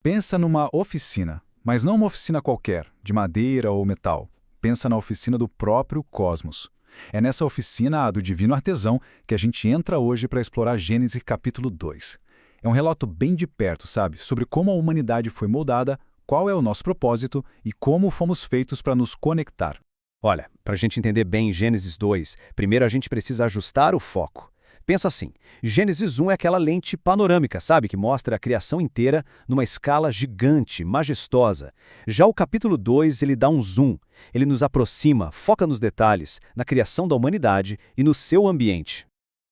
Pensa numa oficina, mas não uma oficina qualquer, de madeira ou metal. Pensa na oficina do próprio cosmos. É nessa oficina, a do Divino Artesão, que a gente entra hoje para explorar Gênesis capítulo 2. É um relato bem de perto, sabe? Sobre como a humanidade foi moldada, qual é o nosso propósito e como fomos feitos para nos conectar. Olha, para a gente entender bem Gênesis 2, primeiro a gente precisa ajustar o foco. Pensa assim, Gênesis 1 é aquela lente panorâmica, sabe, que mostra a criação inteira numa escala gigante, majestosa. Já o capítulo 2, ele dá um zoom, ele nos aproxima, foca nos detalhes, na criação da humanidade e no seu ambiente.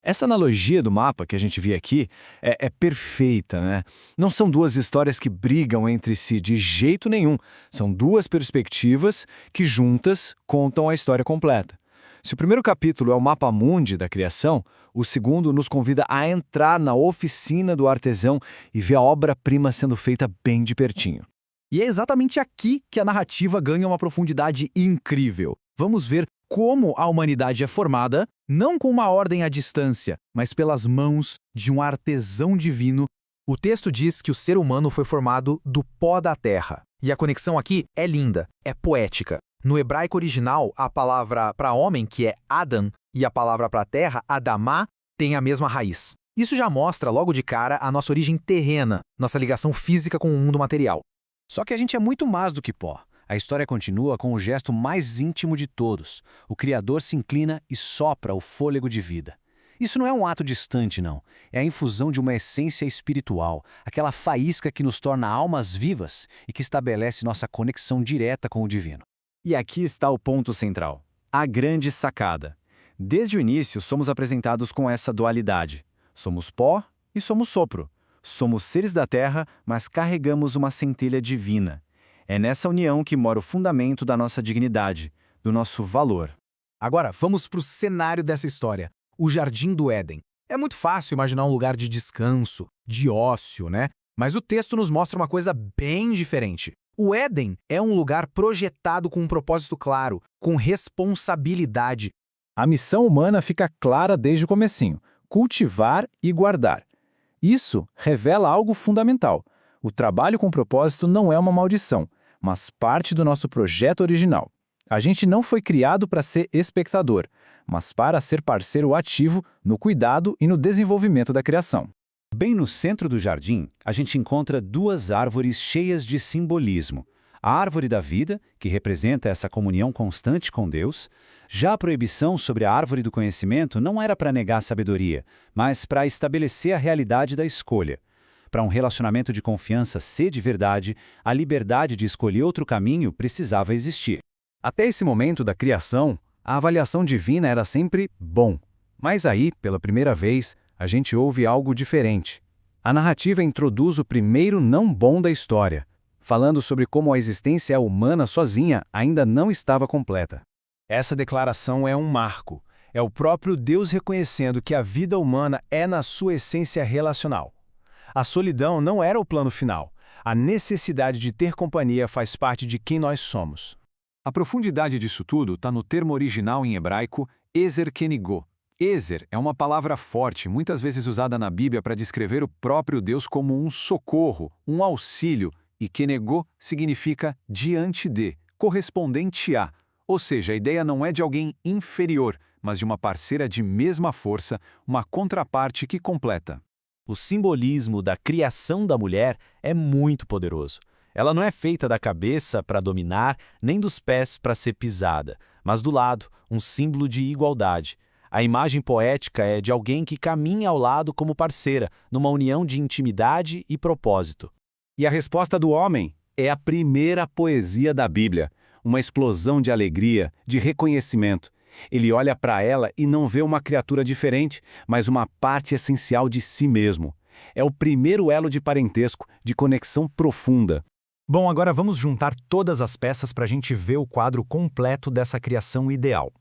Essa analogia do mapa que a gente vê aqui é perfeita, né? Não são duas histórias que brigam entre si de jeito nenhum. São duas perspectivas que juntas contam a história completa. Se o primeiro capítulo é o mapa mundi da criação, o segundo nos convida a entrar na oficina do artesão e ver a obra-prima sendo feita bem de pertinho. E é exatamente aqui que a narrativa ganha uma profundidade incrível. Vamos ver como a humanidade é formada, não com uma ordem à distância, mas pelas mãos de um artesão divino. O texto diz que o ser humano foi formado do pó da terra. E a conexão aqui é linda, é poética. No hebraico original, a palavra para homem, que é Adam, e a palavra para terra, Adamá, têm a mesma raiz. Isso já mostra logo de cara a nossa origem terrena, nossa ligação física com o mundo material. Só que a gente é muito mais do que pó. A história continua com o gesto mais íntimo de todos. O Criador se inclina e sopra o fôlego de vida. Isso não é um ato distante, não. É a infusão de uma essência espiritual, aquela faísca que nos torna almas vivas e que estabelece nossa conexão direta com o divino. E aqui está o ponto central, a grande sacada. Desde o início, somos apresentados com essa dualidade. Somos pó e somos sopro. Somos seres da terra, mas carregamos uma centelha divina. É nessa união que mora o fundamento da nossa dignidade, do nosso valor. Agora, vamos para o cenário dessa história, o Jardim do Éden. É muito fácil imaginar um lugar de descanso, de ócio, né? Mas o texto nos mostra uma coisa bem diferente. O Éden é um lugar projetado com um propósito claro, com responsabilidade. A missão humana fica clara desde o comecinho: cultivar e guardar. Isso revela algo fundamental. O trabalho com propósito não é uma maldição, mas parte do nosso projeto original. A gente não foi criado para ser espectador, mas para ser parceiro ativo no cuidado e no desenvolvimento da criação. Bem no centro do jardim, a gente encontra duas árvores cheias de simbolismo. A árvore da vida, que representa essa comunhão constante com Deus. Já a proibição sobre a árvore do conhecimento não era para negar a sabedoria, mas para estabelecer a realidade da escolha. Para um relacionamento de confiança ser de verdade, a liberdade de escolher outro caminho precisava existir. Até esse momento da criação, a avaliação divina era sempre bom. Mas aí, pela primeira vez, a gente ouve algo diferente. A narrativa introduz o primeiro não bom da história, falando sobre como a existência humana sozinha ainda não estava completa. Essa declaração é um marco. É o próprio Deus reconhecendo que a vida humana é, na sua essência, relacional. A solidão não era o plano final. A necessidade de ter companhia faz parte de quem nós somos. A profundidade disso tudo está no termo original em hebraico, ezer kenigó. Ezer é uma palavra forte, muitas vezes usada na Bíblia para descrever o próprio Deus como um socorro, um auxílio, e kenegó significa diante de, correspondente a. Ou seja, a ideia não é de alguém inferior, mas de uma parceira de mesma força, uma contraparte que completa. O simbolismo da criação da mulher é muito poderoso. Ela não é feita da cabeça para dominar, nem dos pés para ser pisada, mas do lado, um símbolo de igualdade. A imagem poética é de alguém que caminha ao lado como parceira, numa união de intimidade e propósito. E a resposta do homem é a primeira poesia da Bíblia, uma explosão de alegria, de reconhecimento. Ele olha para ela e não vê uma criatura diferente, mas uma parte essencial de si mesmo. É o primeiro elo de parentesco, de conexão profunda. Bom, agora vamos juntar todas as peças para a gente ver o quadro completo dessa criação ideal.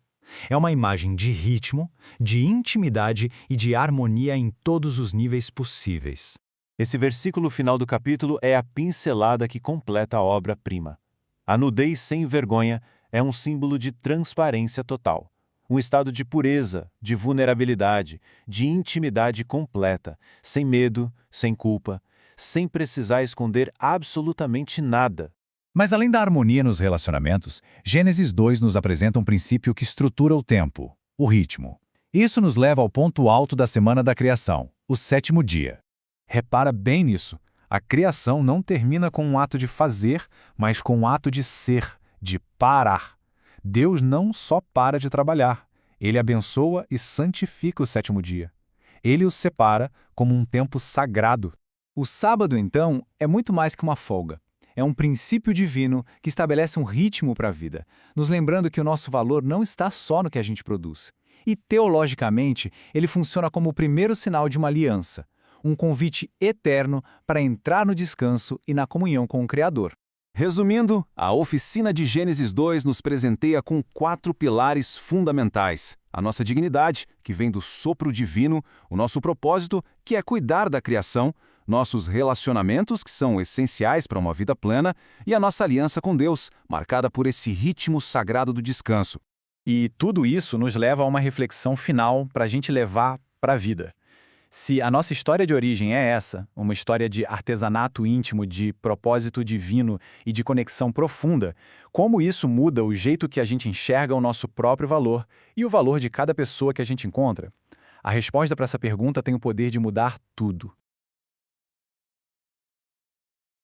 É uma imagem de ritmo, de intimidade e de harmonia em todos os níveis possíveis. Esse versículo final do capítulo é a pincelada que completa a obra-prima. A nudez sem vergonha é um símbolo de transparência total, um estado de pureza, de vulnerabilidade, de intimidade completa, sem medo, sem culpa, sem precisar esconder absolutamente nada. Mas além da harmonia nos relacionamentos, Gênesis 2 nos apresenta um princípio que estrutura o tempo, o ritmo. Isso nos leva ao ponto alto da semana da criação, o sétimo dia. Repara bem nisso. A criação não termina com um ato de fazer, mas com um ato de ser, de parar. Deus não só para de trabalhar, Ele abençoa e santifica o sétimo dia. Ele o separa como um tempo sagrado. O sábado, então, é muito mais que uma folga. É um princípio divino que estabelece um ritmo para a vida, nos lembrando que o nosso valor não está só no que a gente produz. E, teologicamente, ele funciona como o primeiro sinal de uma aliança, um convite eterno para entrar no descanso e na comunhão com o Criador. Resumindo, a oficina de Gênesis 2 nos presenteia com 4 pilares fundamentais. A nossa dignidade, que vem do sopro divino, o nosso propósito, que é cuidar da criação, nossos relacionamentos, que são essenciais para uma vida plena, e a nossa aliança com Deus, marcada por esse ritmo sagrado do descanso. E tudo isso nos leva a uma reflexão final para a gente levar para a vida. Se a nossa história de origem é essa, uma história de artesanato íntimo, de propósito divino e de conexão profunda, como isso muda o jeito que a gente enxerga o nosso próprio valor e o valor de cada pessoa que a gente encontra? A resposta para essa pergunta tem o poder de mudar tudo.